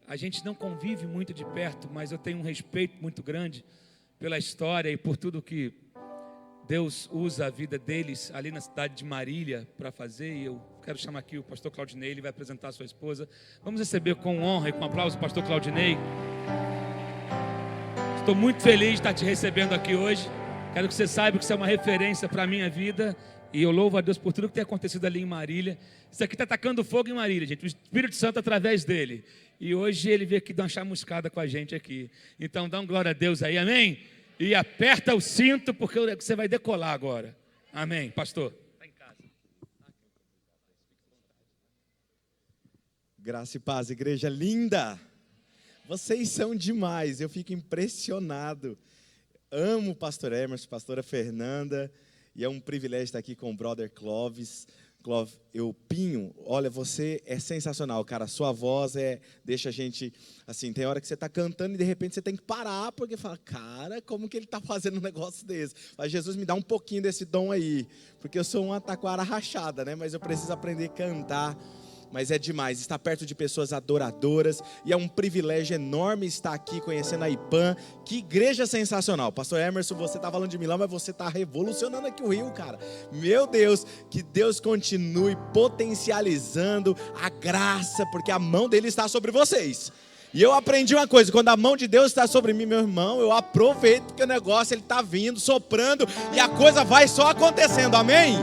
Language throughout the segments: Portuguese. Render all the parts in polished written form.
A gente não convive muito de perto, mas eu tenho um respeito muito grande pela história e por tudo que Deus usa a vida deles ali na cidade de Marília para fazer. E eu quero chamar aqui o pastor Claudinei, ele vai apresentar a sua esposa. Vamos receber com honra e com aplauso o pastor Claudinei. Estou muito feliz de estar te recebendo aqui hoje. Quero que você saiba que isso é uma referência para a minha vida. E eu louvo a Deus por tudo que tem acontecido ali em Marília. Isso aqui está atacando fogo em Marília, gente. O Espírito Santo através dele. E hoje ele veio aqui dar uma chamuscada com a gente aqui. Então dá um glória a Deus aí, amém? E aperta o cinto, porque você vai decolar agora. Amém, pastor. Está em casa. Graça e paz, igreja linda. Vocês são demais, eu fico impressionado. Amo o pastor Emerson, pastora Fernanda. E é um privilégio estar aqui com o brother Clóvis. Pinho, olha, você é sensacional, cara. Sua voz deixa a gente, assim, tem hora que você está cantando e de repente você tem que parar, porque fala, cara, como que ele está fazendo um negócio desse? Mas Jesus, me dá um pouquinho desse dom aí, porque eu sou uma taquara rachada, né? Mas eu preciso aprender a cantar. Mas é demais, estar perto de pessoas adoradoras, e é um privilégio enorme estar aqui conhecendo a IPAM. Que igreja sensacional. Pastor Emerson, você está falando de Milão, mas você está revolucionando aqui o Rio, cara. Meu Deus, que Deus continue potencializando a graça, porque a mão dele está sobre vocês. E eu aprendi uma coisa, quando a mão de Deus está sobre mim, meu irmão, eu aproveito, porque o negócio ele está vindo, soprando, e a coisa vai só acontecendo, amém?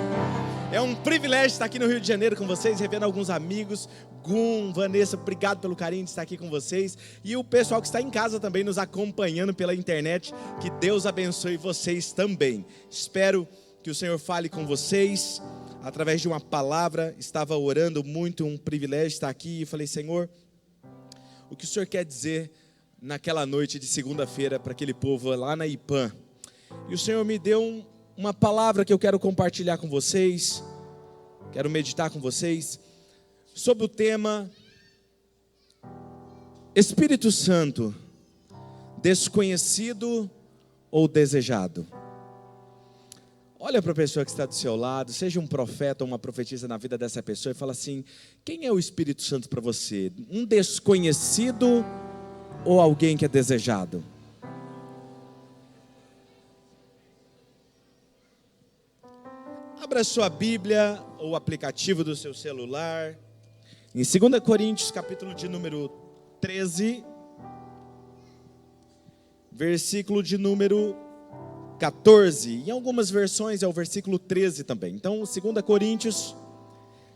É um privilégio estar aqui no Rio de Janeiro com vocês, revendo alguns amigos. Gum, Vanessa, obrigado pelo carinho de estar aqui com vocês. E o pessoal que está em casa também nos acompanhando pela internet. Que Deus abençoe vocês também. Espero que o Senhor fale com vocês através de uma palavra. Estava orando muito, um privilégio estar aqui. E falei, Senhor, o que o Senhor quer dizer naquela noite de segunda-feira para aquele povo lá na IPAM? E o Senhor me deu uma palavra que eu quero compartilhar com vocês, quero meditar com vocês, sobre o tema Espírito Santo, desconhecido ou desejado. Olha para a pessoa que está do seu lado, seja um profeta ou uma profetisa na vida dessa pessoa e fala assim, quem é o Espírito Santo para você? Um desconhecido ou alguém que é desejado? Abra sua Bíblia ou o aplicativo do seu celular, em 2 Coríntios, capítulo de número 13, versículo de número 14. Em algumas versões é o versículo 13 também. Então, 2 Coríntios,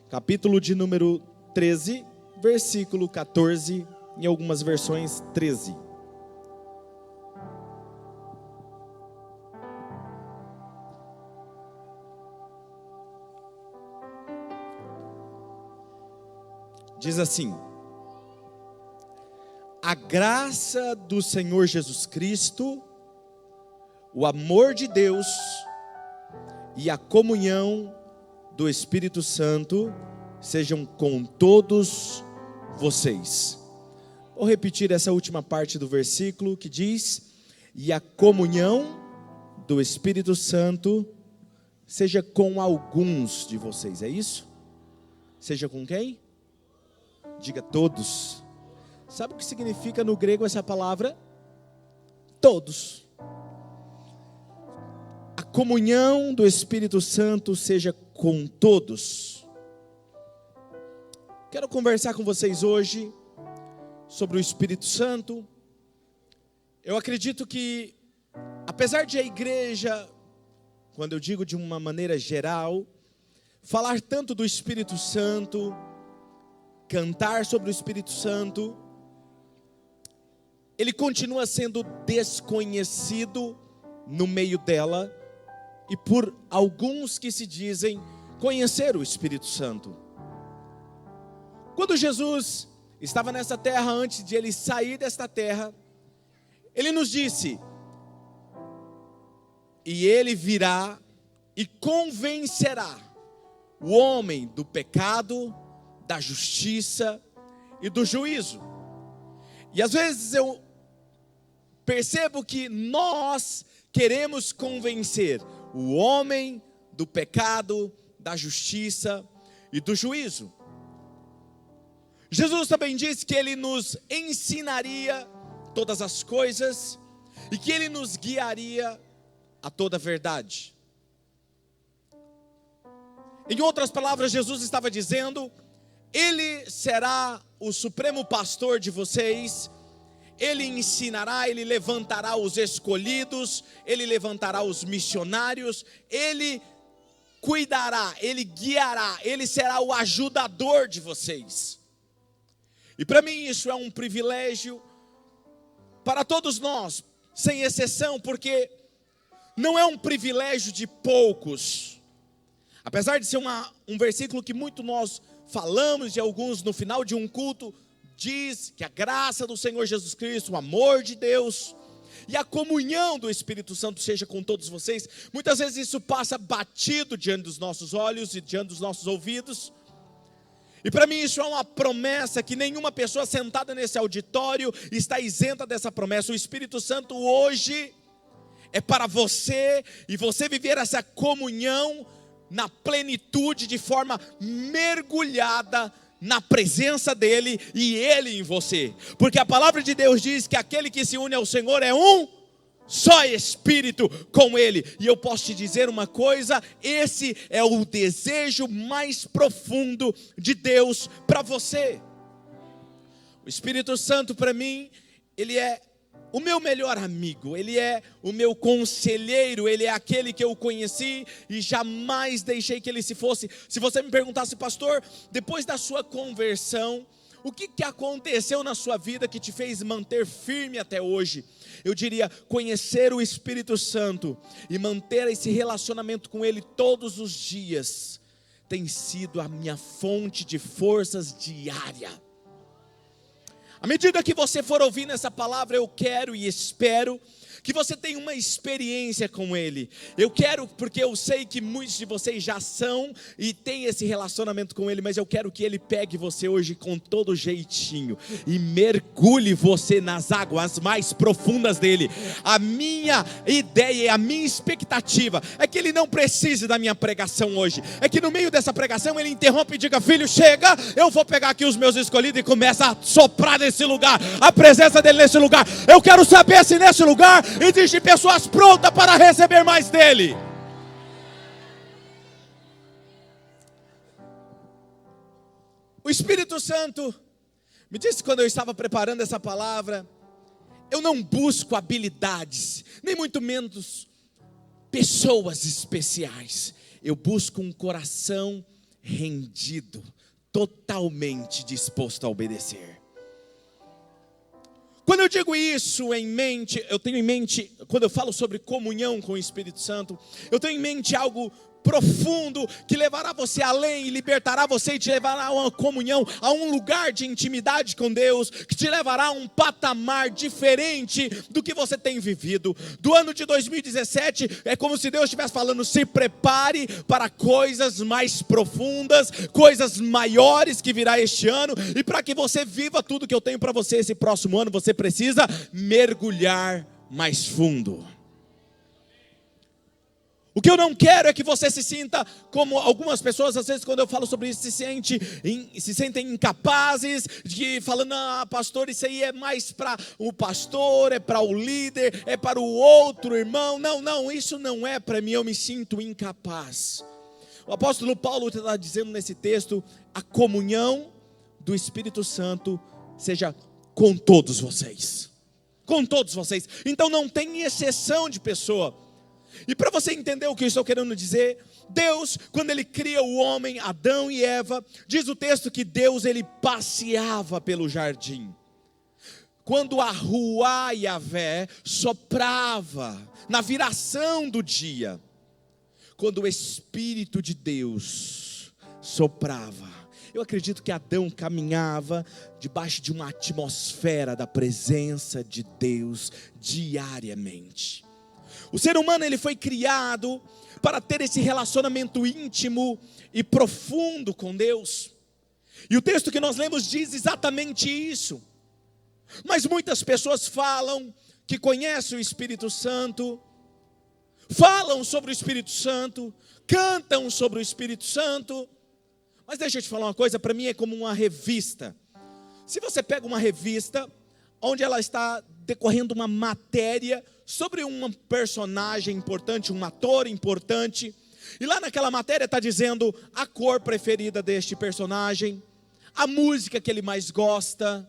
capítulo de número 13, versículo 14, em algumas versões 13. Diz assim: a graça do Senhor Jesus Cristo, o amor de Deus e a comunhão do Espírito Santo sejam com todos vocês. Vou repetir essa última parte do versículo que diz: e a comunhão do Espírito Santo seja com alguns de vocês. É isso? Seja com quem? Diga todos. Sabe o que significa no grego essa palavra? Todos. A comunhão do Espírito Santo seja com todos. Quero conversar com vocês hoje sobre o Espírito Santo. Eu acredito que, apesar de a igreja, quando eu digo de uma maneira geral, falar tanto do Espírito Santo, cantar sobre o Espírito Santo, ele continua sendo desconhecido no meio dela, e por alguns que se dizem conhecer o Espírito Santo. Quando Jesus estava nessa terra, antes de ele sair desta terra, ele nos disse: e ele virá e convencerá o homem do pecado, da justiça e do juízo. E às vezes eu percebo que nós queremos convencer o homem do pecado, da justiça e do juízo. Jesus também disse que Ele nos ensinaria todas as coisas e que Ele nos guiaria a toda a verdade. Em outras palavras, Jesus estava dizendo: Ele será o supremo pastor de vocês, Ele ensinará, Ele levantará os escolhidos, Ele levantará os missionários, Ele cuidará, Ele guiará, Ele será o ajudador de vocês. E para mim isso é um privilégio para todos nós, sem exceção, porque não é um privilégio de poucos. Apesar de ser um versículo que muito nós falamos, e alguns no final de um culto diz que a graça do Senhor Jesus Cristo, o amor de Deus e a comunhão do Espírito Santo seja com todos vocês. Muitas vezes isso passa batido diante dos nossos olhos e diante dos nossos ouvidos. E para mim isso é uma promessa que nenhuma pessoa sentada nesse auditório está isenta dessa promessa. O Espírito Santo hoje é para você, e você viver essa comunhão na plenitude, de forma mergulhada na presença dEle e Ele em você. Porque a palavra de Deus diz que aquele que se une ao Senhor é um só Espírito com Ele. E eu posso te dizer uma coisa: esse é o desejo mais profundo de Deus para você. O Espírito Santo para mim, Ele é o meu melhor amigo, Ele é o meu conselheiro, Ele é aquele que eu conheci e jamais deixei que Ele se fosse. Se você me perguntasse: pastor, depois da sua conversão, o que aconteceu na sua vida que te fez manter firme até hoje? Eu diria: conhecer o Espírito Santo e manter esse relacionamento com Ele todos os dias tem sido a minha fonte de forças diária. À medida que você for ouvindo essa palavra, eu quero e espero que você tenha uma experiência com Ele. Eu quero, porque eu sei que muitos de vocês já são e têm esse relacionamento com Ele, mas eu quero que Ele pegue você hoje com todo jeitinho e mergulhe você nas águas mais profundas dEle. A minha ideia e a minha expectativa é que Ele não precise da minha pregação hoje, é que no meio dessa pregação Ele interrompe e diga: filho, chega, eu vou pegar aqui os meus escolhidos, e começa a soprar nesse lugar, a presença dEle nesse lugar. Eu quero saber se nesse lugar existem pessoas prontas para receber mais dEle. O Espírito Santo me disse, quando eu estava preparando essa palavra: eu não busco habilidades, nem muito menos pessoas especiais. Eu busco um coração rendido, totalmente disposto a obedecer. Quando eu digo isso em mente, eu tenho em mente, quando eu falo sobre comunhão com o Espírito Santo, eu tenho em mente algo profundo que levará você além e libertará você e te levará a uma comunhão, a um lugar de intimidade com Deus, que te levará a um patamar diferente do que você tem vivido. Do ano de 2017 é como se Deus estivesse falando: se prepare para coisas mais profundas, coisas maiores que virá este ano, e para que você viva tudo que eu tenho para você esse próximo ano, você precisa mergulhar mais fundo. O que eu não quero é que você se sinta como algumas pessoas, às vezes quando eu falo sobre isso, se sentem incapazes, de falando: pastor, isso aí é mais para o pastor, é para o líder, é para o outro irmão. Não, isso não é para mim, eu me sinto incapaz. O apóstolo Paulo está dizendo nesse texto: a comunhão do Espírito Santo seja com todos vocês. Com todos vocês. Então não tem exceção de pessoa. E para você entender o que eu estou querendo dizer, Deus, quando Ele cria o homem, Adão e Eva, diz o texto que Deus, Ele passeava pelo jardim. Quando a Ruá Yavé soprava na viração do dia, quando o Espírito de Deus soprava, eu acredito que Adão caminhava debaixo de uma atmosfera da presença de Deus diariamente. O ser humano, ele foi criado para ter esse relacionamento íntimo e profundo com Deus. E o texto que nós lemos diz exatamente isso. Mas muitas pessoas falam que conhecem o Espírito Santo, falam sobre o Espírito Santo, cantam sobre o Espírito Santo. Mas deixa eu te falar uma coisa, para mim é como uma revista, Se você pega uma revista, onde ela está decorrendo uma matéria sobre um personagem importante, um ator importante, e lá naquela matéria está dizendo a cor preferida deste personagem, a música que ele mais gosta,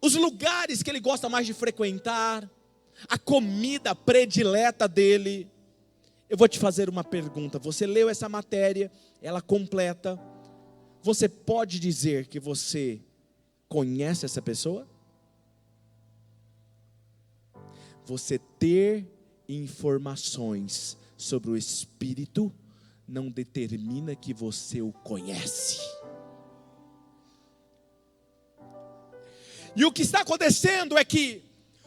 os lugares que ele gosta mais de frequentar, a comida predileta dele. Eu vou te fazer uma pergunta. Você leu essa matéria, ela completa. Você pode dizer que você conhece essa pessoa? Você ter informações sobre o Espírito não determina que você o conhece. E o que está acontecendo é que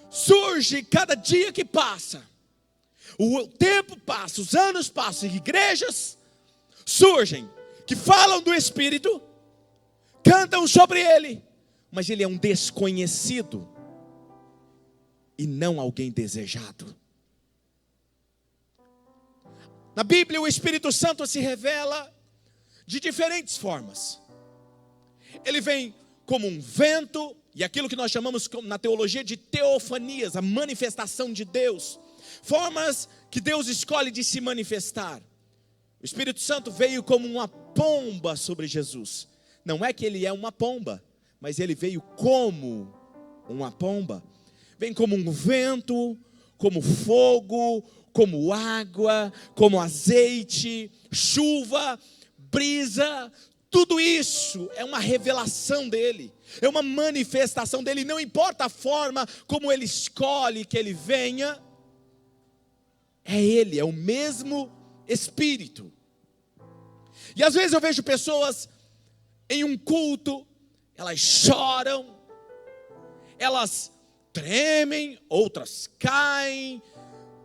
surge cada dia que passa, o tempo passa, os anos passam, e igrejas surgem que falam do Espírito, cantam sobre Ele, mas Ele é um desconhecido e não alguém desejado. Na Bíblia o Espírito Santo se revela de diferentes formas. Ele vem como um vento, e aquilo que nós chamamos na teologia de teofanias, a manifestação de Deus, formas que Deus escolhe de se manifestar. O Espírito Santo veio como uma pomba sobre Jesus. Não é que ele é uma pomba, mas ele veio como uma pomba. Vem como um vento, como fogo, como água, como azeite, chuva, brisa. Tudo isso é uma revelação dele, é uma manifestação dele. Não importa a forma como ele escolhe que ele venha, é ele, é o mesmo Espírito. E às vezes eu vejo pessoas em um culto, elas choram, elas tremem, outras caem,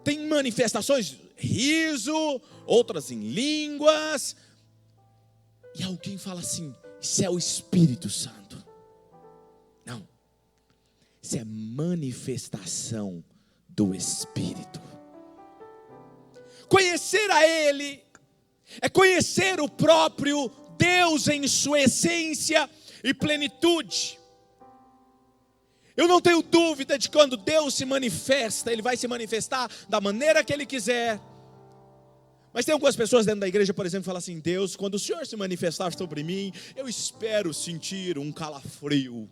tem manifestações, riso, outras em línguas, e alguém fala assim: isso é o Espírito Santo. Não, isso é manifestação do Espírito. Conhecer a Ele é conhecer o próprio Deus em sua essência e plenitude. Eu não tenho dúvida de que quando Deus se manifesta, Ele vai se manifestar da maneira que Ele quiser. Mas tem algumas pessoas dentro da igreja, por exemplo, que falam assim: Deus, quando o Senhor se manifestar sobre mim, eu espero sentir um calafrio,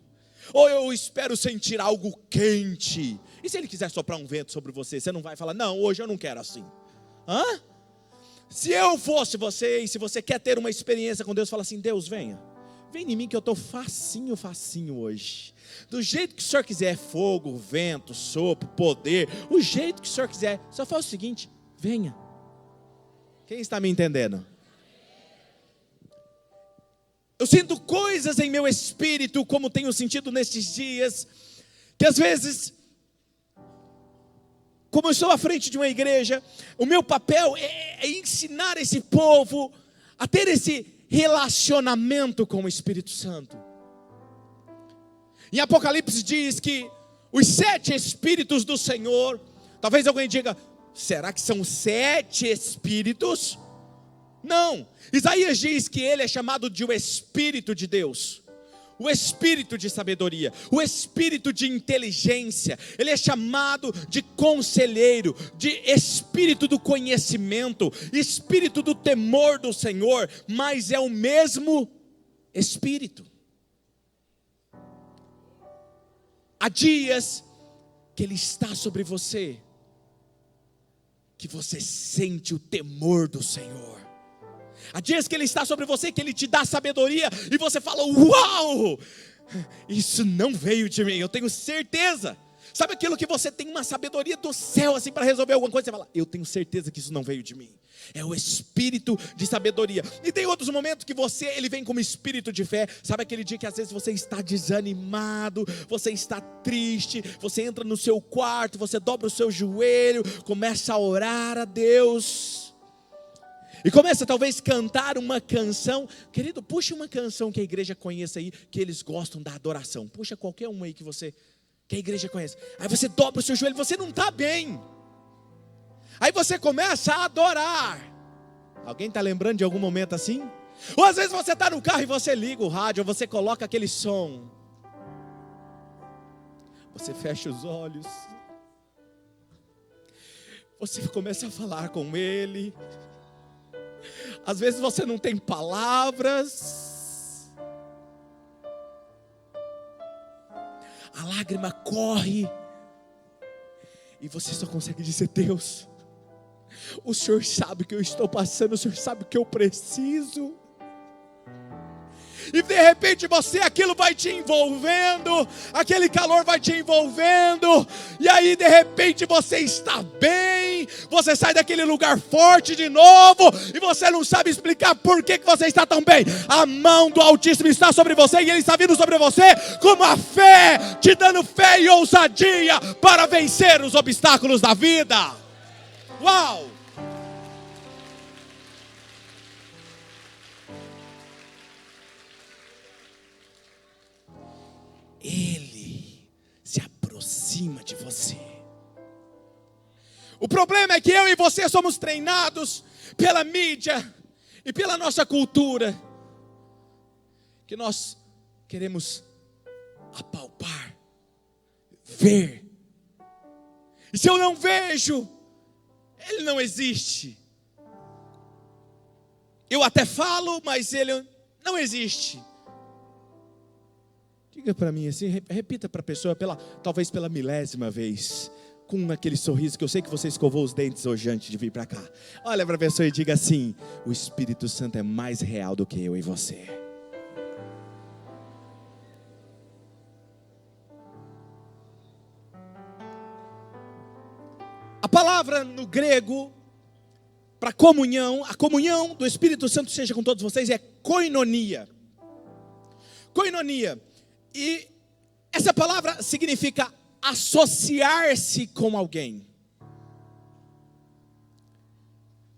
ou eu espero sentir algo quente. E se Ele quiser soprar um vento sobre você, você não vai falar: não, hoje eu não quero assim. Se eu fosse você, e se você quer ter uma experiência com Deus, fala assim: Deus, vem em mim que eu estou facinho hoje. Do jeito que o Senhor quiser, fogo, vento, sopro, poder, o jeito que o Senhor quiser. Só faz o seguinte: venha. Quem está me entendendo? Eu sinto coisas em meu espírito, como tenho sentido nestes dias, que às vezes, como eu estou à frente de uma igreja, o meu papel é ensinar esse povo a ter esse relacionamento com o Espírito Santo. Em Apocalipse diz que os 7 Espíritos do Senhor, talvez alguém diga: será que são 7 Espíritos? Não, Isaías diz que ele é chamado de o Espírito de Deus, o Espírito de sabedoria, o Espírito de inteligência. Ele é chamado de conselheiro, de Espírito do conhecimento, Espírito do temor do Senhor, mas é o mesmo Espírito. Há dias que Ele está sobre você, que você sente o temor do Senhor. Há dias que Ele está sobre você, que Ele te dá sabedoria, e você fala: uau, isso não veio de mim, eu tenho certeza. Sabe aquilo que você tem uma sabedoria do céu assim para resolver alguma coisa? Você fala: eu tenho certeza que isso não veio de mim. É o espírito de sabedoria. E tem outros momentos que ele vem como espírito de fé. Sabe aquele dia que às vezes você está desanimado, você está triste, você entra no seu quarto, você dobra o seu joelho, começa a orar a Deus, e começa talvez cantar uma canção. Querido, puxa uma canção que a igreja conheça aí, que eles gostam da adoração. Puxa qualquer uma aí que a igreja conhece. Aí você dobra o seu joelho, você não está bem. Aí você começa a adorar. Alguém está lembrando de algum momento assim? Ou às vezes você está no carro e você liga o rádio, ou você coloca aquele som. Você fecha os olhos. Você começa a falar com Ele. Às vezes você não tem palavras. A lágrima corre. E você só consegue dizer: Deus, o Senhor sabe o que eu estou passando, o Senhor sabe o que eu preciso. E de repente aquilo vai te envolvendo, aquele calor vai te envolvendo, e aí de repente você está bem, você sai daquele lugar forte de novo, e você não sabe explicar por que você está tão bem. A mão do Altíssimo está sobre você, e Ele está vindo sobre você com a fé, te dando fé e ousadia para vencer os obstáculos da vida. Uau! Ele se aproxima de você. O problema é que eu e você somos treinados pela mídia e pela nossa cultura, que nós queremos apalpar, ver. E se eu não vejo, Ele não existe. Eu até falo, mas Ele não existe. Diga para mim assim, repita para a pessoa, talvez pela milésima vez, com aquele sorriso, que eu sei que você escovou os dentes hoje antes de vir para cá. Olha para a pessoa e diga assim: o Espírito Santo é mais real do que eu e você. A palavra no grego para comunhão, a comunhão do Espírito Santo seja com todos vocês, é koinonia. Koinonia. E essa palavra significa associar-se com alguém,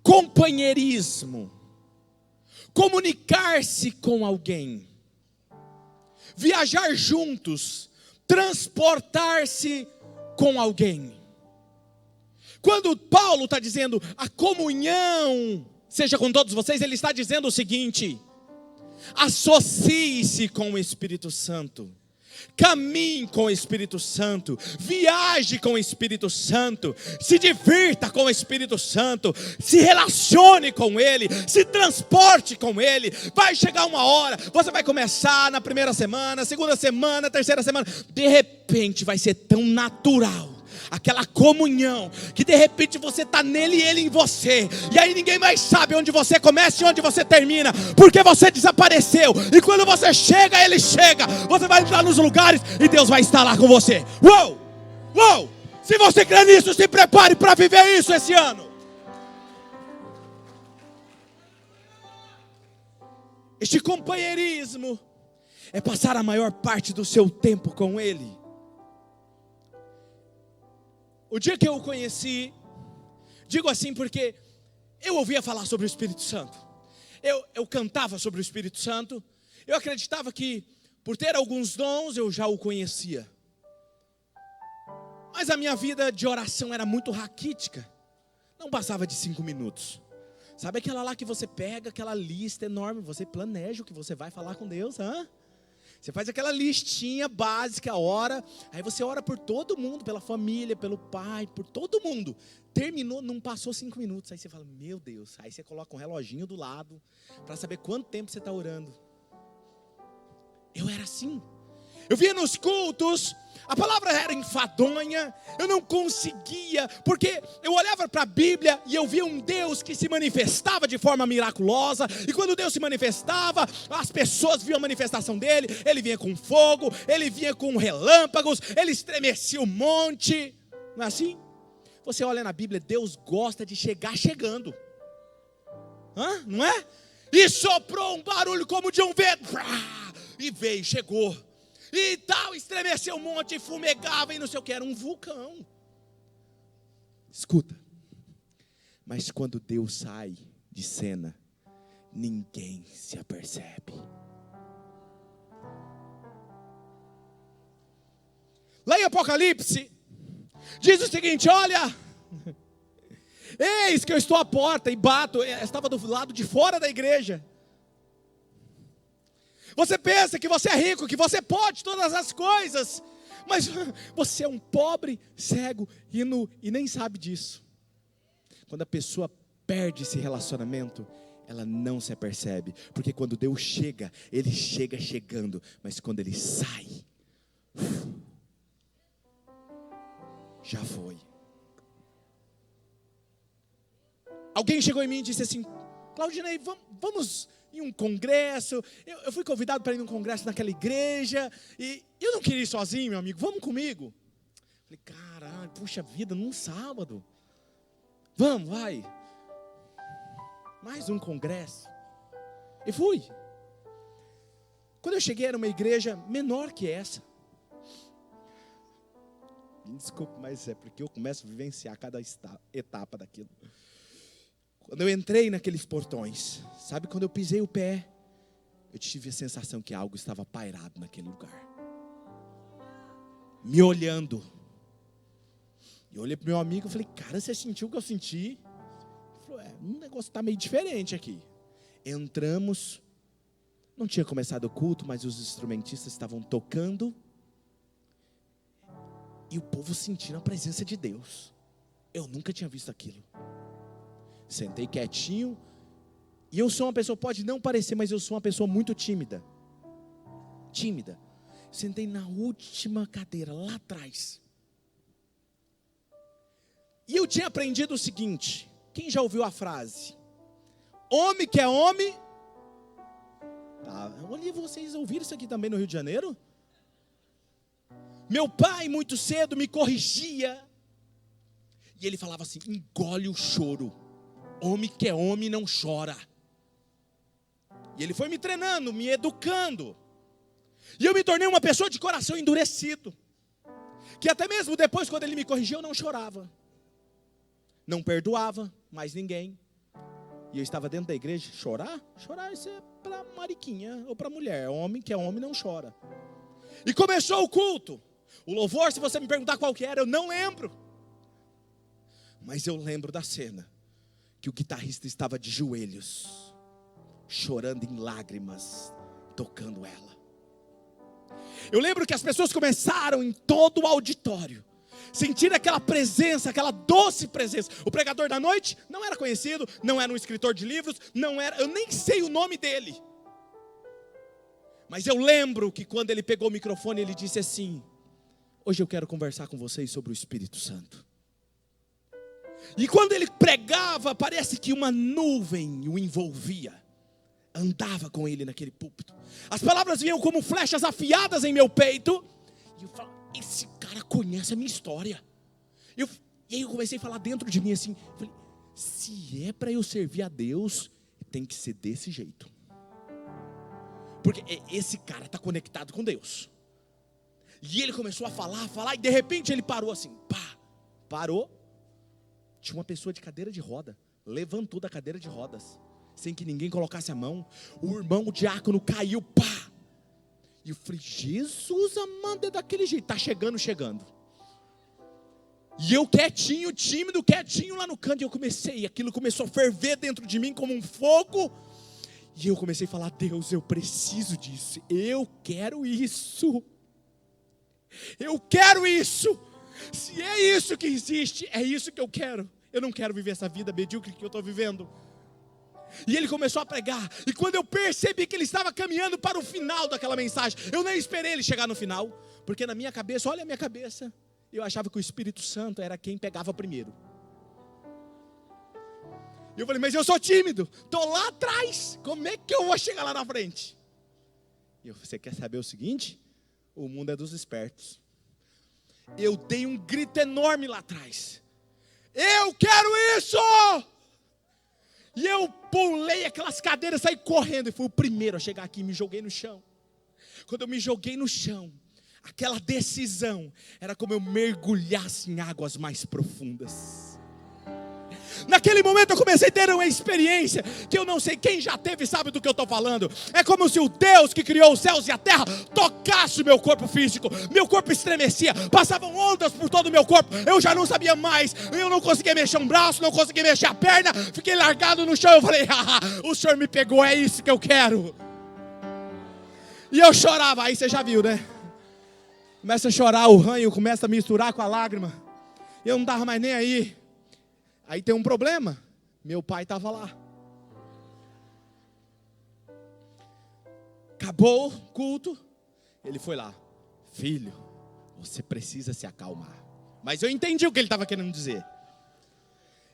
companheirismo, comunicar-se com alguém, viajar juntos, transportar-se com alguém. Quando Paulo está dizendo a comunhão seja com todos vocês, ele está dizendo o seguinte: associe-se com o Espírito Santo, caminhe com o Espírito Santo, viaje com o Espírito Santo, se divirta com o Espírito Santo, se relacione com Ele, se transporte com Ele. Vai chegar uma hora, você vai começar na primeira semana, segunda semana, terceira semana, de repente vai ser tão natural aquela comunhão, que de repente você está nele e ele em você, e aí ninguém mais sabe onde você começa e onde você termina, porque você desapareceu, e quando você chega, ele chega, você vai entrar nos lugares e Deus vai estar lá com você. Uou! Uou! Se você crê nisso, se prepare para viver isso esse ano. Este companheirismo é passar a maior parte do seu tempo com Ele. O dia que eu o conheci, digo assim porque eu ouvia falar sobre o Espírito Santo, eu cantava sobre o Espírito Santo, eu acreditava que por ter alguns dons eu já o conhecia, mas a minha vida de oração era muito raquítica, não passava de 5 minutos. Sabe aquela lá que você pega aquela lista enorme, você planeja o que você vai falar com Deus, hã? Você faz aquela listinha básica, ora, aí você ora por todo mundo, pela família, pelo pai, por todo mundo. Terminou, não passou 5 minutos, aí você fala: meu Deus. Aí você coloca um reloginho do lado, para saber quanto tempo você está orando. Eu era assim. Eu via nos cultos, a palavra era enfadonha, eu não conseguia, porque eu olhava para a Bíblia e eu via um Deus que se manifestava de forma miraculosa, e quando Deus se manifestava, as pessoas viam a manifestação dele, ele vinha com fogo, ele vinha com relâmpagos, ele estremecia o monte, não é assim? Você olha na Bíblia, Deus gosta de chegar chegando, não é? E soprou um barulho como de um vento, e veio, chegou, e tal, estremeceu um monte, fumegava e não sei o que, era um vulcão. Escuta, mas quando Deus sai de cena, ninguém se apercebe. Lá em Apocalipse, diz o seguinte: olha, eis que eu estou à porta e bato. Eu estava do lado de fora da igreja. Você pensa que você é rico, que você pode todas as coisas, mas você é um pobre, cego e nu, e nem sabe disso. Quando a pessoa perde esse relacionamento, ela não se apercebe, porque quando Deus chega, Ele chega chegando, mas quando Ele sai, já foi. Alguém chegou em mim e disse assim: Claudinei, vamos em um congresso. Eu fui convidado para ir num congresso naquela igreja, e eu não queria ir sozinho, meu amigo, vamos comigo. Falei, caralho, puxa vida, num sábado. Vamos, vai. Mais um congresso. E fui. Quando eu cheguei, era uma igreja menor que essa. Me desculpe, mas é porque eu começo a vivenciar cada etapa daquilo. Quando eu entrei naqueles portões, sabe, quando eu pisei o pé, eu tive a sensação que algo estava pairado naquele lugar, me olhando. Eu olhei para o meu amigo e falei, cara, você sentiu o que eu senti? Ele falou, um negócio está meio diferente aqui. Entramos, não tinha começado o culto, mas os instrumentistas estavam tocando, e o povo sentindo a presença de Deus. Eu nunca tinha visto aquilo. Sentei quietinho, e eu sou uma pessoa, pode não parecer, mas eu sou uma pessoa muito tímida. Sentei na última cadeira, lá atrás. E eu tinha aprendido o seguinte, quem já ouviu a frase? Homem que é homem. Olha, vocês ouviram isso aqui também no Rio de Janeiro? Meu pai muito cedo me corrigia, e ele falava assim, engole o choro. Homem que é homem não chora. E ele foi me treinando, me educando. E eu me tornei uma pessoa de coração endurecido, que até mesmo depois, quando ele me corrigiu, eu não chorava, não perdoava mais ninguém. E eu estava dentro da igreja. Chorar? Chorar, isso é para mariquinha ou para mulher. Homem que é homem não chora. E começou o culto. O louvor, se você me perguntar qual que era, eu não lembro. Mas eu lembro da cena, que o guitarrista estava de joelhos, chorando em lágrimas, tocando ela. Eu lembro que as pessoas começaram em todo o auditório, sentir aquela presença, aquela doce presença. O pregador da noite não era conhecido, não era um escritor de livros, não era, eu nem sei o nome dele. Mas eu lembro que quando ele pegou o microfone, ele disse assim, hoje eu quero conversar com vocês sobre o Espírito Santo. E quando ele pregava, parece que uma nuvem o envolvia, andava com ele naquele púlpito. As palavras vinham como flechas afiadas em meu peito, e eu falava, esse cara conhece a minha história. E aí eu comecei a falar dentro de mim assim, falei, se é para eu servir a Deus, tem que ser desse jeito. Porque esse cara está conectado com Deus. E ele começou a falar, e de repente ele parou assim, parou. Tinha uma pessoa de cadeira de roda, levantou da cadeira de rodas, sem que ninguém colocasse a mão. O irmão, o diácono caiu, E eu falei, Jesus amado, é daquele jeito, está chegando. E eu quietinho, tímido, quietinho lá no canto, e aquilo começou a ferver dentro de mim como um fogo. E eu comecei a falar, Deus, eu preciso disso, eu quero isso. Se é isso que existe, é isso que eu quero. Eu não quero viver essa vida medíocre que eu estou vivendo. E ele começou a pregar. E quando eu percebi que ele estava caminhando para o final daquela mensagem, eu nem esperei ele chegar no final, porque na minha cabeça, olha a minha cabeça, eu achava que o Espírito Santo era quem pegava primeiro. E eu falei, mas eu sou tímido, estou lá atrás, como é que eu vou chegar lá na frente? E você quer saber o seguinte? O mundo é dos espertos. Eu dei um grito enorme lá atrás, eu quero isso! E eu pulei aquelas cadeiras, saí correndo, e fui o primeiro a chegar aqui, me joguei no chão. Quando eu me joguei no chão, aquela decisão era como eu mergulhasse em águas mais profundas. Naquele momento eu comecei a ter uma experiência que eu não sei, quem já teve sabe do que eu estou falando. É como se o Deus que criou os céus e a terra tocasse o meu corpo físico. Meu corpo estremecia, passavam ondas por todo o meu corpo. Eu já não sabia mais, eu não conseguia mexer um braço, não conseguia mexer a perna. Fiquei largado no chão, eu falei, o Senhor me pegou, é isso que eu quero. E eu chorava, aí você já viu, né? Começa a chorar, o ranho começa a misturar com a lágrima. Eu não estava mais nem aí. Aí tem um problema. Meu pai estava lá. Acabou o culto. Ele foi lá. Filho, você precisa se acalmar. Mas eu entendi o que ele estava querendo dizer.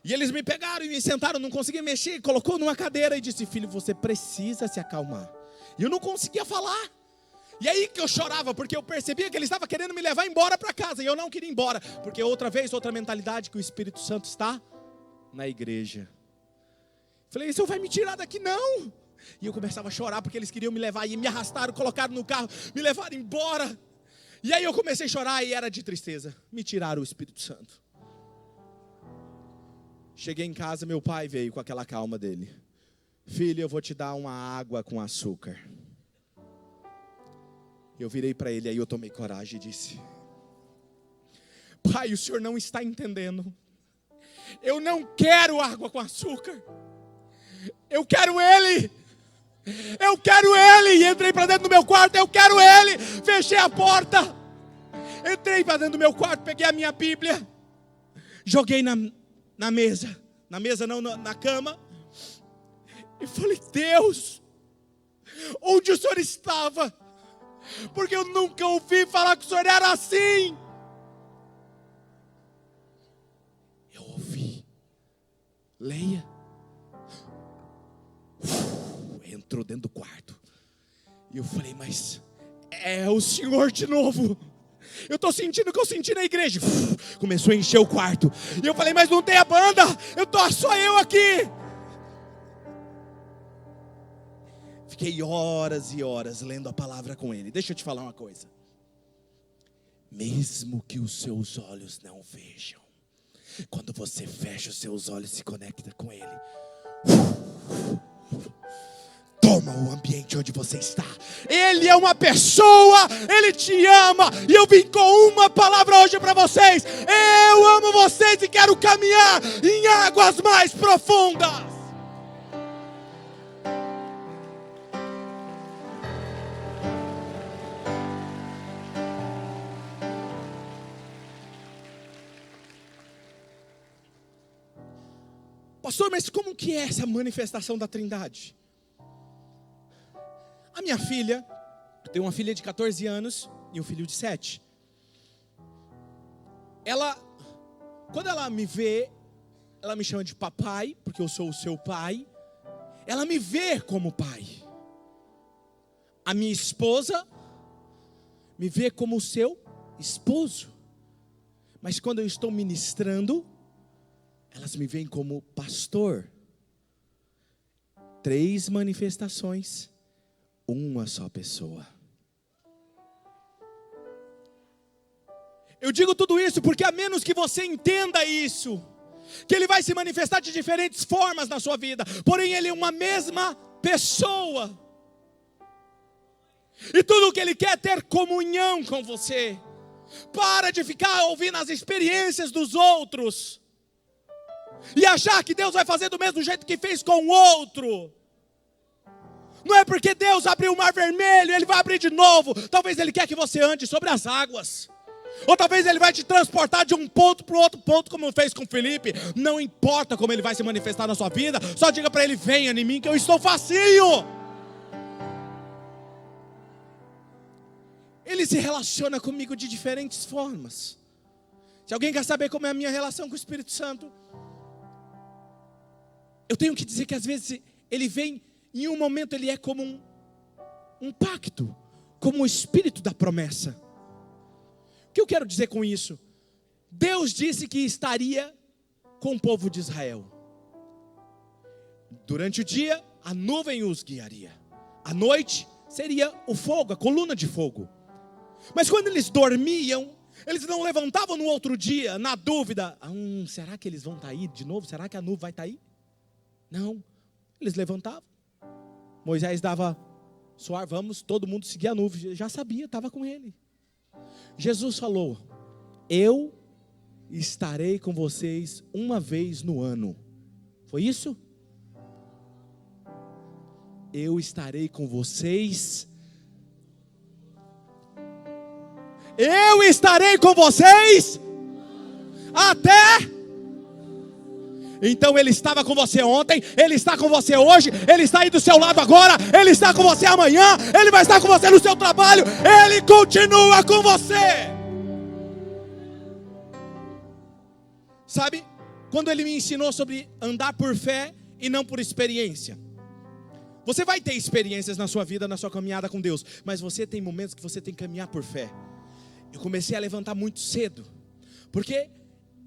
E eles me pegaram e me sentaram, não conseguia mexer, colocou numa cadeira e disse: filho, você precisa se acalmar. E eu não conseguia falar. E aí que eu chorava, porque eu percebia que ele estava querendo me levar embora para casa. E eu não queria ir embora, porque outra mentalidade que o Espírito Santo está na igreja. Falei: o senhor vai me tirar daqui? Não. E eu começava a chorar, porque eles queriam me levar. E me arrastaram, colocaram no carro, me levaram embora. E aí eu comecei a chorar e era de tristeza. Me tiraram o Espírito Santo. Cheguei em casa, meu pai veio com aquela calma dele. Filho, eu vou te dar uma água com açúcar. Eu virei para ele, aí eu tomei coragem e disse: pai, o senhor não está entendendo. Eu não quero água com açúcar. Eu quero ele. Eu quero ele. E entrei para dentro do meu quarto, eu quero ele. Fechei a porta. Entrei para dentro do meu quarto, peguei a minha Bíblia. Joguei na mesa. Na mesa não, na cama. E falei: Deus, onde o senhor estava? Porque eu nunca ouvi falar que o senhor era assim. Eu ouvi: leia. Entrou dentro do quarto. E eu falei: mas é o senhor de novo. Eu estou sentindo o que eu senti na igreja. Começou a encher o quarto. E eu falei: mas não tem a banda. Eu estou só eu aqui. Fiquei horas e horas lendo a palavra com ele. Deixa eu te falar uma coisa. Mesmo que os seus olhos não vejam, quando você fecha os seus olhos e se conecta com ele, toma o ambiente onde você está. Ele é uma pessoa, ele te ama. E eu vim com uma palavra hoje para vocês. Eu amo vocês e quero caminhar em águas mais profundas. Pastor, mas como que é essa manifestação da Trindade? A minha filha, eu tenho uma filha de 14 anos e um filho de 7. Quando ela me vê, ela me chama de papai, porque eu sou o seu pai. Ela me vê como pai. A minha esposa me vê como o seu esposo. Mas quando eu estou ministrando, elas me veem como pastor. 3 manifestações, uma só pessoa. Eu digo tudo isso porque a menos que você entenda isso, que ele vai se manifestar de diferentes formas na sua vida, porém ele é uma mesma pessoa. E tudo o que ele quer é ter comunhão com você. Para de ficar ouvindo as experiências dos outros e achar que Deus vai fazer do mesmo jeito que fez com o outro. Não é porque Deus abriu o mar vermelho, Ele vai abrir de novo. Talvez Ele quer que você ande sobre as águas. Ou talvez Ele vai te transportar de um ponto para o outro ponto, como fez com Felipe. Não importa como Ele vai se manifestar na sua vida, só diga para Ele: venha em mim que eu estou facinho. Ele se relaciona comigo de diferentes formas. Se alguém quer saber como é a minha relação com o Espírito Santo, eu tenho que dizer que às vezes ele vem, em um momento ele é como um pacto, como o Espírito da promessa. O que eu quero dizer com isso? Deus disse que estaria com o povo de Israel. Durante o dia, a nuvem os guiaria. À noite, seria o fogo, a coluna de fogo. Mas quando eles dormiam, eles não levantavam no outro dia, na dúvida: será que eles vão estar aí de novo? Será que a nuvem vai estar aí? Não, eles levantavam. Moisés dava suar, vamos, todo mundo seguia a nuvem. Já sabia, estava com ele. Jesus falou: eu estarei com vocês uma vez no ano. Foi isso? Eu estarei com vocês eu estarei com vocês até. Então Ele estava com você ontem, Ele está com você hoje, Ele está aí do seu lado agora, Ele está com você amanhã, Ele vai estar com você no seu trabalho, Ele continua com você. Sabe, quando Ele me ensinou sobre andar por fé e não por experiência. Você vai ter experiências na sua vida, na sua caminhada com Deus, mas você tem momentos que você tem que caminhar por fé. Eu comecei a levantar muito cedo, porque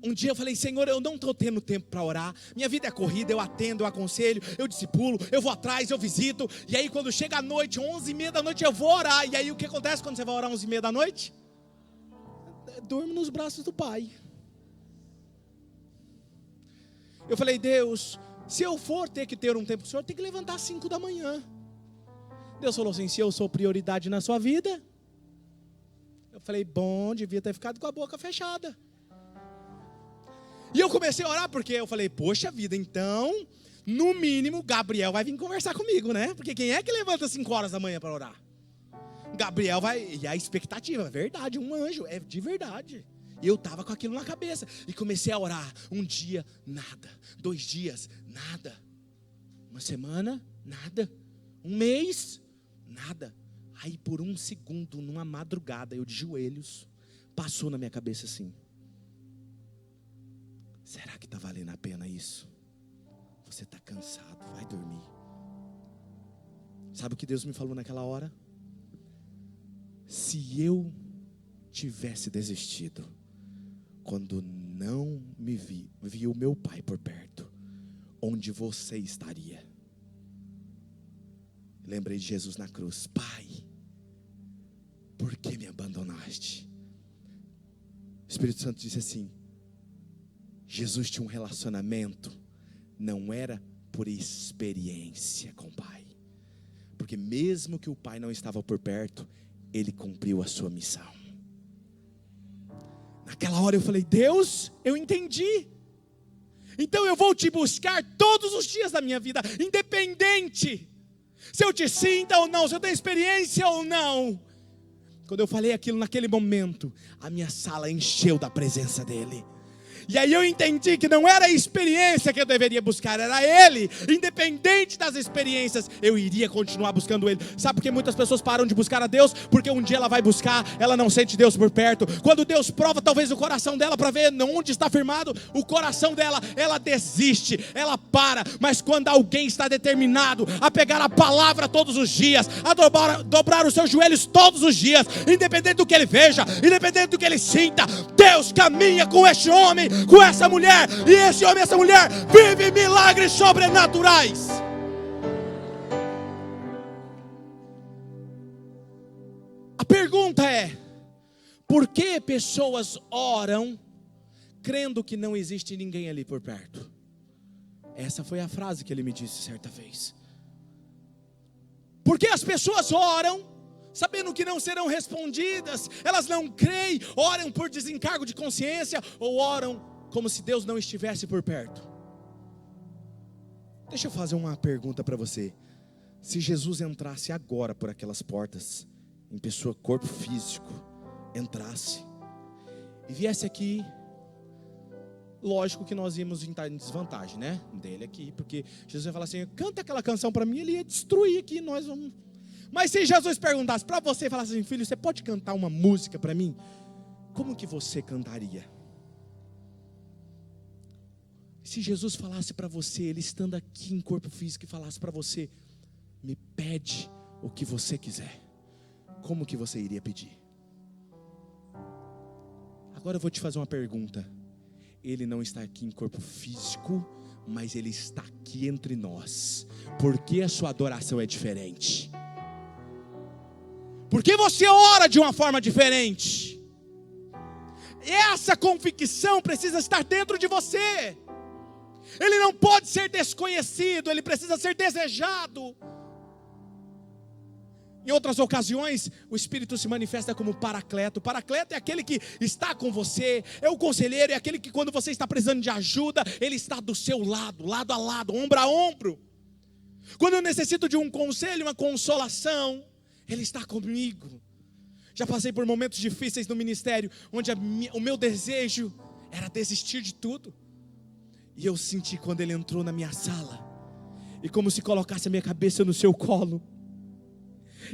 um dia eu falei: Senhor, eu não estou tendo tempo para orar, minha vida é corrida, eu atendo, eu aconselho, eu discipulo, eu vou atrás, eu visito, e aí quando chega a noite, 11h30 da noite, eu vou orar, e aí o que acontece quando você vai orar 11h30 da noite? Durmo nos braços do Pai. Eu falei: Deus, se eu for ter que ter um tempo com o Senhor, tem que levantar às 5 da manhã. Deus falou assim: se eu sou prioridade na sua vida. Eu falei: bom, devia ter ficado com a boca fechada. E eu comecei a orar porque eu falei: poxa vida, então, no mínimo, Gabriel vai vir conversar comigo, né? Porque quem é que levanta às 5 horas da manhã para orar? Gabriel vai, e a expectativa, é verdade, um anjo, é de verdade. E eu estava com aquilo na cabeça, e comecei a orar. Um dia, nada. 2 dias, nada. Uma semana, nada. Um mês, nada. Aí por 1 segundo, numa madrugada, eu de joelhos, passou na minha cabeça assim: será que está valendo a pena isso? Você está cansado, vai dormir. Sabe o que Deus me falou naquela hora? Se eu tivesse desistido, quando não me vi o meu Pai por perto, onde você estaria? Lembrei de Jesus na cruz: Pai, por que me abandonaste? O Espírito Santo disse assim: Jesus tinha um relacionamento, não era por experiência com o Pai, porque mesmo que o Pai não estava por perto, Ele cumpriu a sua missão. Naquela hora eu falei: Deus, eu entendi. Então eu vou te buscar todos os dias da minha vida, independente se eu te sinta ou não, se eu tenho experiência ou não. Quando eu falei aquilo naquele momento, a minha sala encheu da presença dEle. E aí eu entendi que não era a experiência que eu deveria buscar, era Ele. Independente das experiências, eu iria continuar buscando Ele. Sabe por que muitas pessoas param de buscar a Deus? Porque um dia ela vai buscar, ela não sente Deus por perto. Quando Deus prova talvez o coração dela para ver onde está firmado o coração dela, ela desiste, ela para. Mas quando alguém está determinado a pegar a palavra todos os dias, a dobrar os seus joelhos todos os dias, independente do que ele veja, independente do que ele sinta, Deus caminha com este homem, com essa mulher, e esse homem e essa mulher vive milagres sobrenaturais. A pergunta é: por que pessoas oram crendo que não existe ninguém ali por perto? Essa foi a frase que ele me disse certa vez. Por que as pessoas oram sabendo que não serão respondidas? Elas não creem, oram por desencargo de consciência, ou oram como se Deus não estivesse por perto? Deixa eu fazer uma pergunta para você. Se Jesus entrasse agora por aquelas portas, em pessoa, corpo físico, entrasse e viesse aqui, lógico que nós íamos estar em desvantagem, né? Dele aqui, porque Jesus ia falar assim: canta aquela canção para mim, ele ia destruir aqui, nós vamos. Mas se Jesus perguntasse para você e falasse assim: filho, você pode cantar uma música para mim? Como que você cantaria? Se Jesus falasse para você, ele estando aqui em corpo físico, e falasse para você: me pede o que você quiser, como que você iria pedir? Agora eu vou te fazer uma pergunta. Ele não está aqui em corpo físico, mas Ele está aqui entre nós. Por que a sua adoração é diferente? Por que você ora de uma forma diferente? Essa convicção precisa estar dentro de você. Ele não pode ser desconhecido, ele precisa ser desejado. Em outras ocasiões, o Espírito se manifesta como Paracleto. O Paracleto é aquele que está com você, é o conselheiro, é aquele que quando você está precisando de ajuda, ele está do seu lado, lado a lado, ombro a ombro. Quando eu necessito de um conselho, uma consolação, ele está comigo. Já passei por momentos difíceis no ministério, onde o meu desejo era desistir de tudo. E eu senti quando ele entrou na minha sala, e como se colocasse a minha cabeça no seu colo,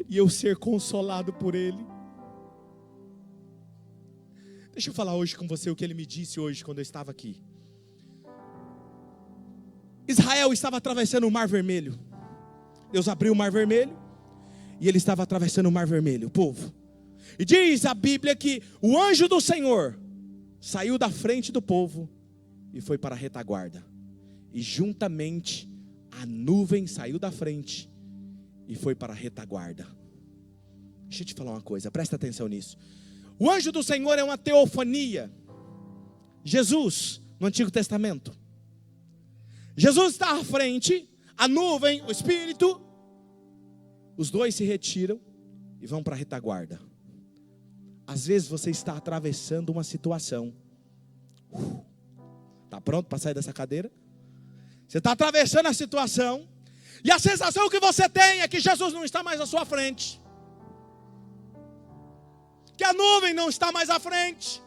e eu ser consolado por ele. Deixa eu falar hoje com você o que ele me disse hoje quando eu estava aqui. Israel estava atravessando o Mar Vermelho. Deus abriu o Mar Vermelho, e ele estava atravessando o Mar Vermelho, o povo. E diz a Bíblia que o anjo do Senhor saiu da frente do povo e foi para a retaguarda. E juntamente a nuvem saiu da frente e foi para a retaguarda. Deixa eu te falar uma coisa, presta atenção nisso. O anjo do Senhor é uma teofania. Jesus, no Antigo Testamento. Jesus está à frente, a nuvem, o Espírito. Os dois se retiram e vão para a retaguarda. Às vezes você está atravessando uma situação. Está pronto para sair dessa cadeira? Você está atravessando a situação, e a sensação que você tem é que Jesus não está mais à sua frente, que a nuvem não está mais à frente.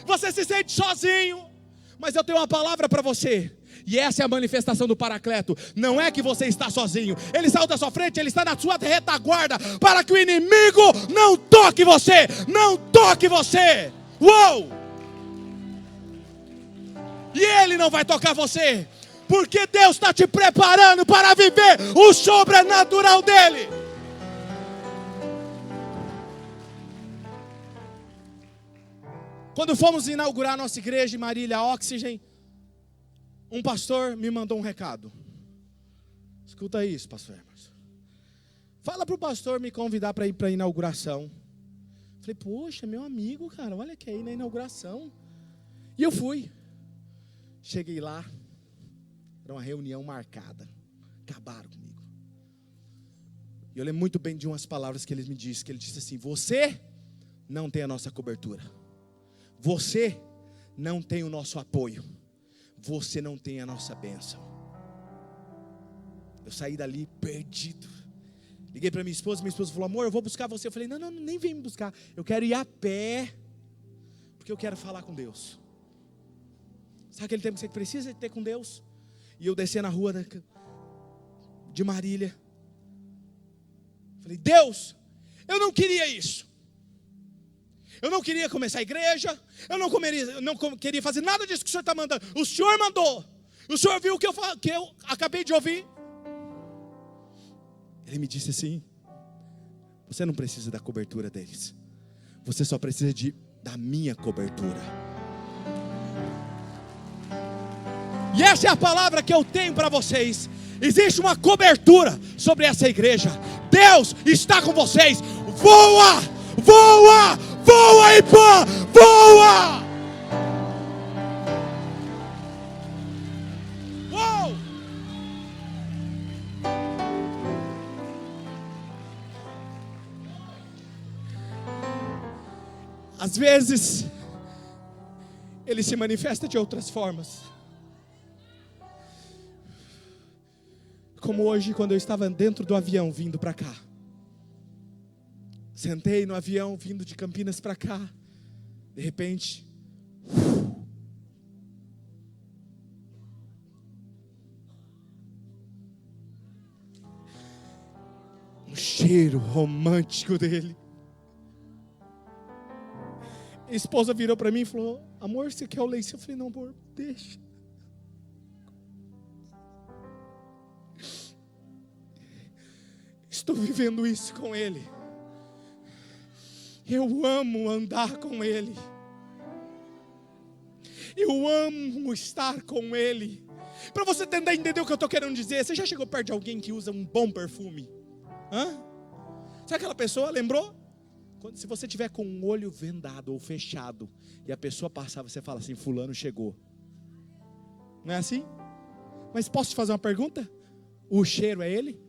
Você se sente sozinho. Mas eu tenho uma palavra para você, e essa é a manifestação do Paracleto. Não é que você está sozinho. Ele saiu da sua frente, ele está na sua retaguarda, para que o inimigo não toque você. Não toque você. Uou! E ele não vai tocar você, porque Deus está te preparando para viver o sobrenatural dele. Quando fomos inaugurar nossa igreja em Marília, Oxygen, um pastor me mandou um recado. Escuta isso, pastor Emerson. Fala para o pastor me convidar para ir para a inauguração. Falei, poxa, meu amigo, cara, olha que aí na inauguração. E eu fui. Cheguei lá, era uma reunião marcada. Acabaram comigo. E eu lembro muito bem de umas palavras que ele me disse. Que ele disse assim: você não tem a nossa cobertura. Você não tem o nosso apoio. Você não tem a nossa bênção. Eu saí dali perdido. Liguei para minha esposa falou: amor, eu vou buscar você. Eu falei: não, nem vem me buscar. Eu quero ir a pé, porque eu quero falar com Deus. Sabe aquele tempo que você precisa de ter com Deus? E eu desci na rua de Marília. Falei: Deus, eu não queria isso. Eu não queria começar a igreja. Eu não queria fazer nada disso que o Senhor está mandando. O Senhor mandou. O Senhor viu o que eu acabei de ouvir. Ele me disse assim: você não precisa da cobertura deles. Você só precisa da minha cobertura. E essa é a palavra que eu tenho para vocês. Existe uma cobertura sobre essa igreja. Deus está com vocês. Voa! Voa! Voa, Ipã! Voa! Uou! Às vezes ele se manifesta de outras formas. Como hoje, quando eu estava dentro do avião vindo para cá. Sentei no avião vindo de Campinas para cá. De repente, um cheiro romântico dele. A esposa virou para mim e falou: amor, você quer o lenço? Eu falei: não, amor, deixa. Estou vivendo isso com ele. Eu amo andar com ele. Eu amo estar com ele. Para você tentar entender o que eu estou querendo dizer, você já chegou perto de alguém que usa um bom perfume? Sabe aquela pessoa, lembrou? Se você tiver com um olho vendado ou fechado e a pessoa passar, você fala assim: fulano chegou. Não é assim? Mas posso te fazer uma pergunta? O cheiro é ele?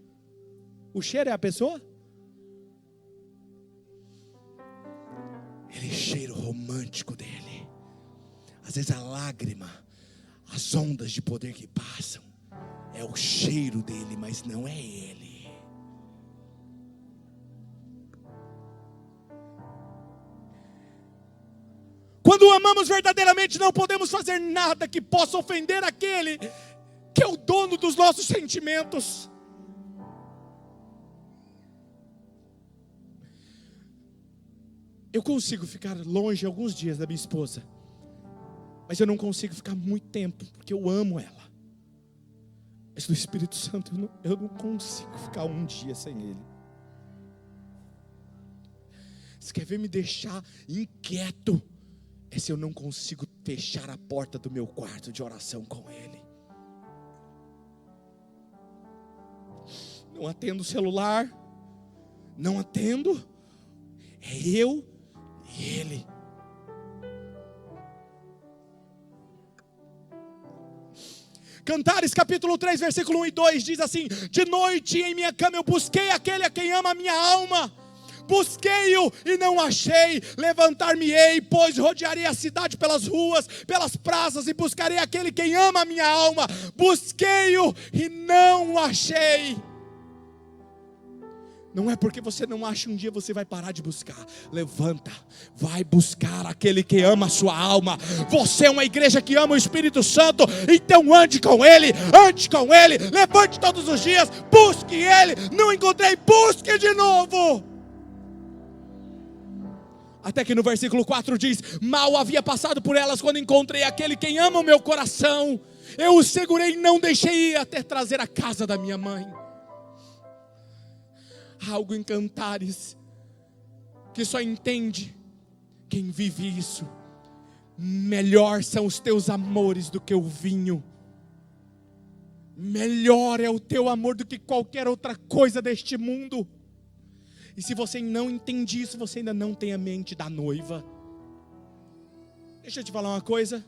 O cheiro é a pessoa? Ele é o cheiro romântico dele. Às vezes a lágrima, as ondas de poder que passam, é o cheiro dele, mas não é ele. Quando amamos verdadeiramente, não podemos fazer nada que possa ofender aquele que é o dono dos nossos sentimentos. Eu consigo ficar longe alguns dias da minha esposa, mas eu não consigo ficar muito tempo, porque eu amo ela. Mas do Espírito Santo eu não consigo ficar um dia sem Ele. Se quer ver me deixar inquieto, é se eu não consigo fechar a porta do meu quarto de oração com Ele. Não atendo o celular, não atendo, é eu e Ele. Cantares capítulo 3, versículo 1 e 2 diz assim: de noite em minha cama eu busquei aquele a quem ama a minha alma. Busquei-o e não achei, levantar-me-ei, pois rodearei a cidade pelas ruas, pelas praças, e buscarei aquele quem ama a minha alma. Busquei-o e não o achei. Não é porque você não acha, um dia você vai parar de buscar. Levanta, vai buscar aquele que ama a sua alma. Você é uma igreja que ama o Espírito Santo, então ande com Ele, levante todos os dias, busque Ele. Não encontrei, busque de novo. Até que no versículo 4 diz: mal havia passado por elas quando encontrei aquele quem ama o meu coração. Eu o segurei e não deixei ir até trazer a casa da minha mãe. Há algo em Cantares que só entende quem vive isso. Melhor são os teus amores do que o vinho. Melhor é o teu amor do que qualquer outra coisa deste mundo. E se você não entende isso, você ainda não tem a mente da noiva. Deixa eu te falar uma coisa.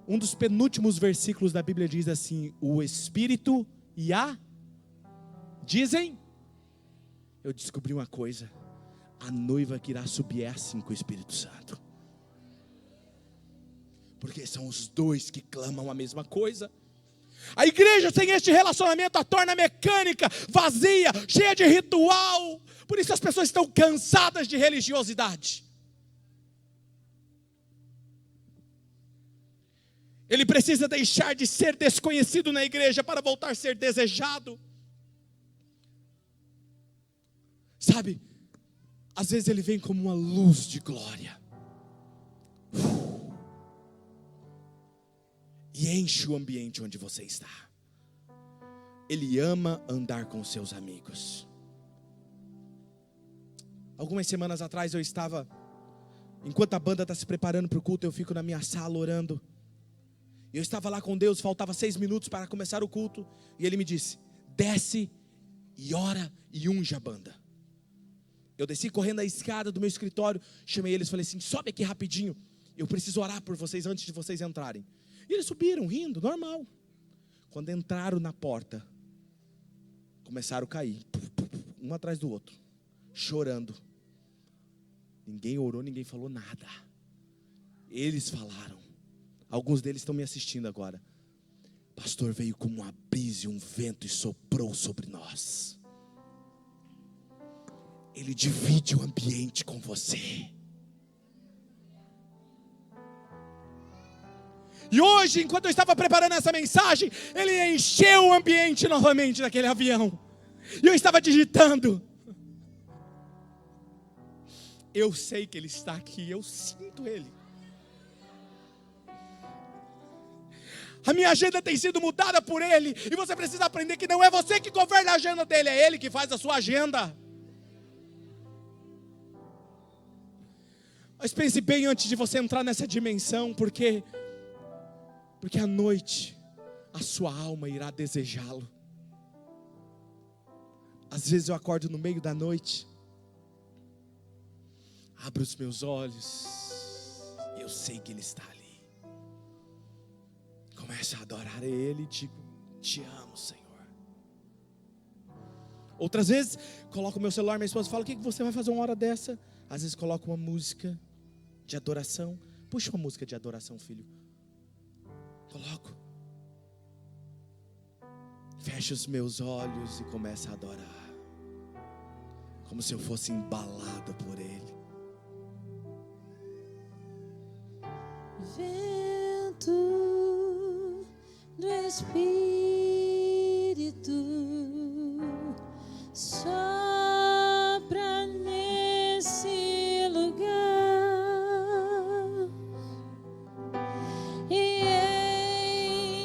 Um dos penúltimos versículos da Bíblia diz assim: o Espírito e a... dizem, eu descobri uma coisa: a noiva que irá subir é assim com o Espírito Santo. Porque são os dois que clamam a mesma coisa. A igreja sem este relacionamento a torna mecânica, vazia, cheia de ritual. Por isso as pessoas estão cansadas de religiosidade. Ele precisa deixar de ser desconhecido na igreja para voltar a ser desejado. Sabe, às vezes ele vem como uma luz de glória e enche o ambiente onde você está. Ele ama andar com seus amigos. Algumas semanas atrás eu estava, enquanto a banda está se preparando para o culto, eu fico na minha sala orando. Eu estava lá com Deus, faltava 6 minutos para começar o culto, e Ele me disse: desce e ora e unge a banda. Eu desci correndo a escada do meu escritório, chamei eles e falei assim: sobe aqui rapidinho, eu preciso orar por vocês antes de vocês entrarem. E eles subiram, rindo, normal. Quando entraram na porta, começaram a cair, um atrás do outro, chorando. Ninguém orou, ninguém falou nada. Eles falaram. Alguns deles estão me assistindo agora. Pastor, veio como uma brisa e um vento e soprou sobre nós. Ele divide o ambiente com você. E hoje, enquanto eu estava preparando essa mensagem, Ele encheu o ambiente novamente daquele avião. E eu estava digitando. Eu sei que Ele está aqui, eu sinto Ele. A minha agenda tem sido mudada por Ele. E você precisa aprender que não é você que governa a agenda dele, é Ele que faz a sua agenda. Mas pense bem antes de você entrar nessa dimensão, porque à noite a sua alma irá desejá-lo. Às vezes eu acordo no meio da noite, abro os meus olhos, eu sei que Ele está ali. Começo a adorar Ele e digo: te amo, Senhor. Outras vezes, coloco o meu celular, minha esposa fala: o que você vai fazer uma hora dessa? Às vezes coloco uma música de adoração. Puxa uma música de adoração, filho. Coloco. Fecho os meus olhos e começo a adorar, como se eu fosse embalado por Ele. Vento do Espírito sopra nesse lugar e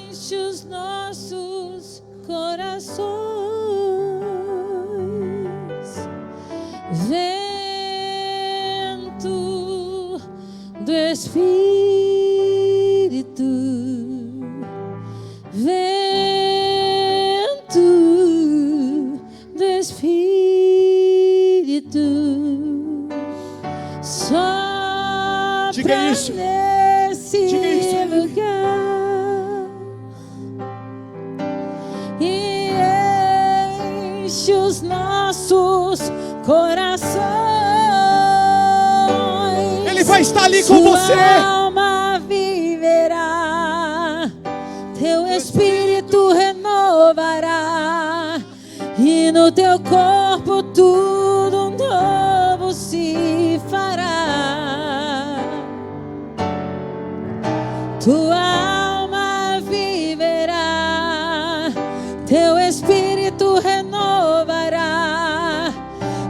enche os nossos corações. Vento do Espírito, vento do Espírito sopra Diga isso. nesse Diga isso. lugar e enche os nossos corações. Ele vai estar ali com Sua você. alma viverá, teu espírito renovará, e no teu corpo tudo novo se fará. Tua alma viverá, teu espírito renovará,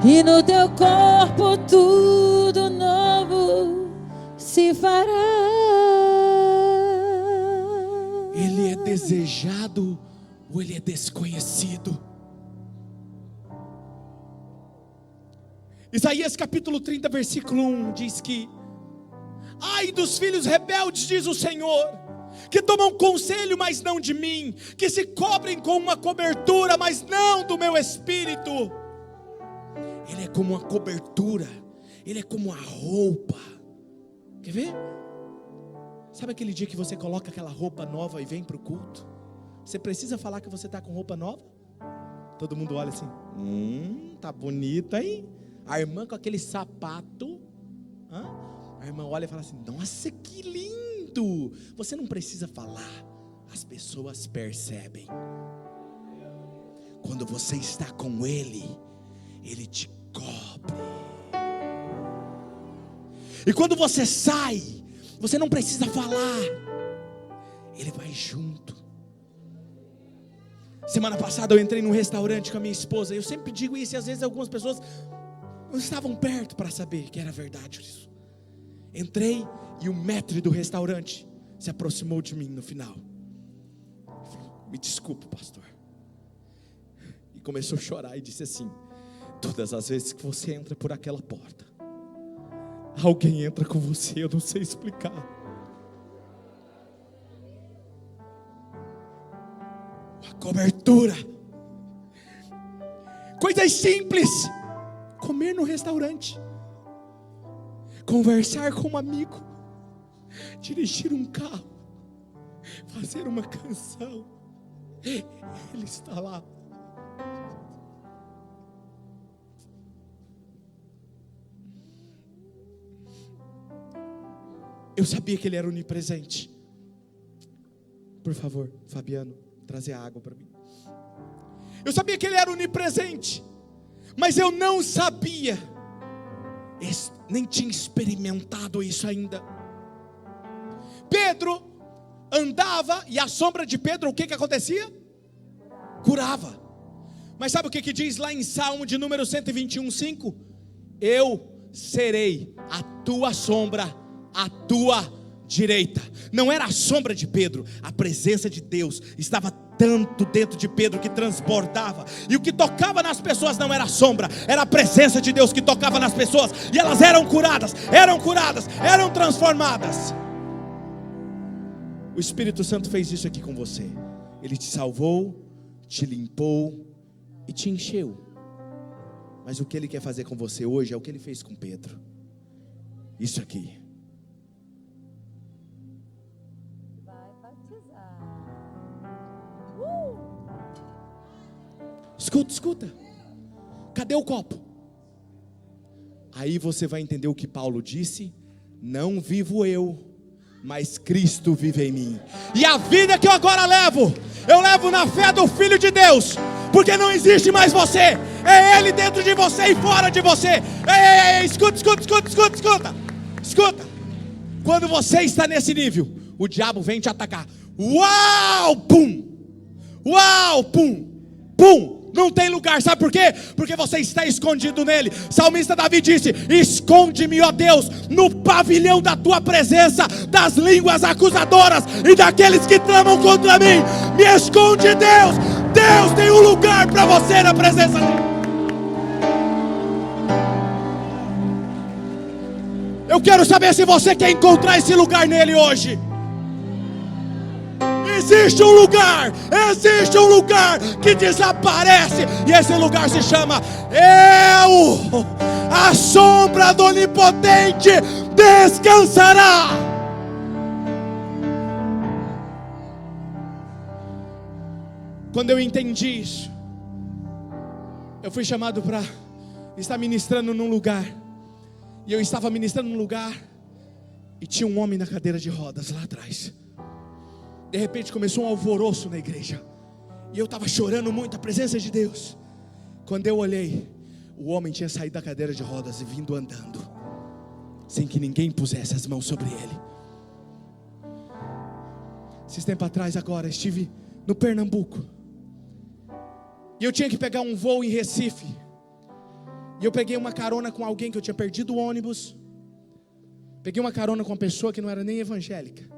e no teu corpo tudo novo se fará. Ele é desejado ou ele é desconhecido? Isaías capítulo 30, versículo 1 diz que: ai dos filhos rebeldes, diz o Senhor, que tomam conselho, mas não de mim, que se cobrem com uma cobertura, mas não do meu espírito. Ele é como uma cobertura, ele é como a roupa. Quer ver? Sabe aquele dia que você coloca aquela roupa nova e vem para o culto? Você precisa falar que você está com roupa nova? Todo mundo olha assim: tá bonito, hein? A irmã com aquele sapato, a irmã olha e fala assim: nossa, que lindo! Você não precisa falar, as pessoas percebem. Quando você está com Ele, Ele te cobre. E quando você sai, você não precisa falar, Ele vai junto. Semana passada eu entrei num restaurante com a minha esposa. Eu sempre digo isso e às vezes algumas pessoas não estavam perto para saber que era verdade isso. Entrei e o maître do restaurante se aproximou de mim no final. Falou: me desculpe, pastor. E começou a chorar e disse assim: todas as vezes que você entra por aquela porta, alguém entra com você, eu não sei explicar. Uma cobertura. Coisas simples. Comer no restaurante, conversar com um amigo, dirigir um carro, fazer uma canção. Ele está lá. Eu sabia que Ele era onipresente. Por favor, Fabiano, trazer a água para mim. Eu sabia que Ele era onipresente, mas eu não sabia, nem tinha experimentado isso ainda. Pedro andava e a sombra de Pedro, o que acontecia? Curava. Mas sabe o que diz lá em Salmo de número 121:5? Eu serei a tua sombra, a tua direita. Não era a sombra de Pedro, a presença de Deus estava tanto dentro de Pedro que transbordava. E o que tocava nas pessoas não era a sombra, era a presença de Deus que tocava nas pessoas. E elas eram curadas, eram transformadas. O Espírito Santo fez isso aqui com você. Ele te salvou, te limpou e te encheu. Mas o que Ele quer fazer com você hoje é o que Ele fez com Pedro. Isso aqui. Escuta. Cadê o copo? Aí você vai entender o que Paulo disse: não vivo eu, mas Cristo vive em mim. E a vida que eu agora levo, eu levo na fé do Filho de Deus. Porque não existe mais você, é Ele dentro de você e fora de você. Ei, escuta. Quando você está nesse nível, o diabo vem te atacar. Uau, pum! Uau, pum! Pum! Não tem lugar, sabe por quê? Porque você está escondido nele. Salmista Davi disse: esconde-me, ó Deus, no pavilhão da tua presença, das línguas acusadoras e daqueles que tramam contra mim. Me esconde, Deus. Deus tem um lugar para você na presença dele. Eu quero saber se você quer encontrar esse lugar nele hoje. Existe um lugar que desaparece, e esse lugar se chama eu. A sombra do Onipotente descansará. Quando eu entendi isso, eu fui chamado para estar ministrando num lugar, e eu estava ministrando num lugar, e tinha um homem na cadeira de rodas lá atrás. De repente começou um alvoroço na igreja, e eu estava chorando muito a presença de Deus. Quando eu olhei, o homem tinha saído da cadeira de rodas e vindo andando, sem que ninguém pusesse as mãos sobre ele. Esses tempos atrás agora, estive no Pernambuco, e eu tinha que pegar um voo em Recife, e eu peguei uma carona com alguém que eu tinha perdido o ônibus. Peguei uma carona com uma pessoa que não era nem evangélica,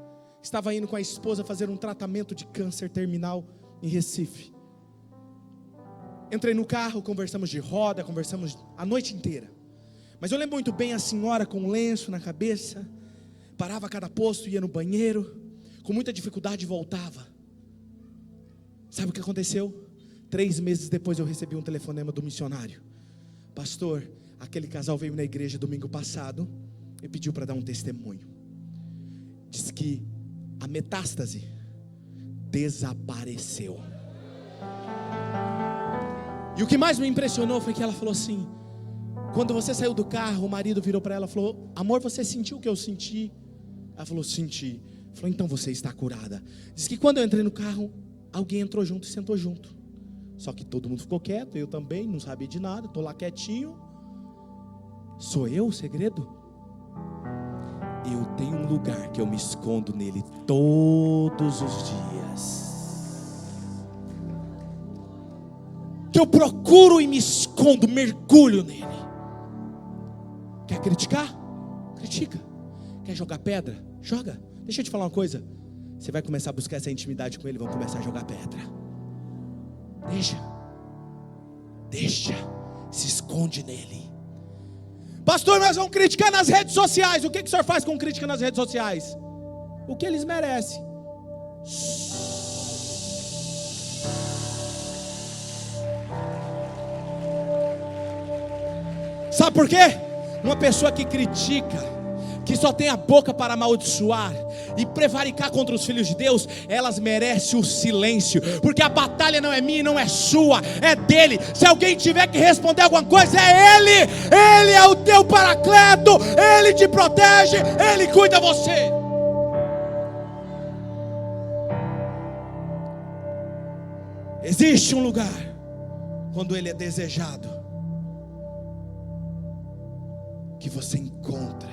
estava indo com a esposa fazer um tratamento de câncer terminal em Recife. Entrei no carro, conversamos de roda, conversamos a noite inteira. Mas eu lembro muito bem a senhora com um lenço na cabeça, parava a cada posto, ia no banheiro, com muita dificuldade voltava. Sabe o que aconteceu? 3 meses depois eu recebi um telefonema do missionário: pastor, aquele casal veio na igreja domingo passado e pediu para dar um testemunho. Diz que a metástase desapareceu. E o que mais me impressionou foi que ela falou assim: quando você saiu do carro, o marido virou para ela e falou: amor, você sentiu o que eu senti? Ela falou: senti. Falou: então você está curada. Diz que quando eu entrei no carro, alguém entrou junto e sentou junto. Só que todo mundo ficou quieto, eu também, não sabia de nada, estou lá quietinho. Sou eu o segredo? Eu tenho um lugar que eu me escondo nele todos os dias, que eu procuro e me escondo, mergulho nele. Quer criticar? Critica. Quer jogar pedra? Joga. Deixa eu te falar uma coisa: você vai começar a buscar essa intimidade com ele, vão começar a jogar pedra. Deixa, se esconde nele. Pastor, nós vamos criticar nas redes sociais. O que o senhor faz com crítica nas redes sociais? O que eles merecem. Sabe por quê? Uma pessoa que critica, que só tem a boca para amaldiçoar e prevaricar contra os filhos de Deus, elas merecem o silêncio, porque a batalha não é minha e não é sua, é dele. Se alguém tiver que responder alguma coisa, é ele. Ele é o teu paracleto, ele te protege, ele cuida de você. Existe um lugar quando ele é desejado, que você encontra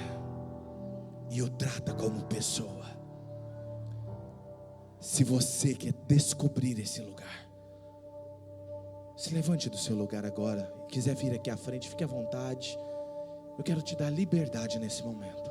e o trata como pessoa. Se você quer descobrir esse lugar, se levante do seu lugar agora. Quiser vir aqui à frente, fique à vontade. Eu quero te dar liberdade nesse momento.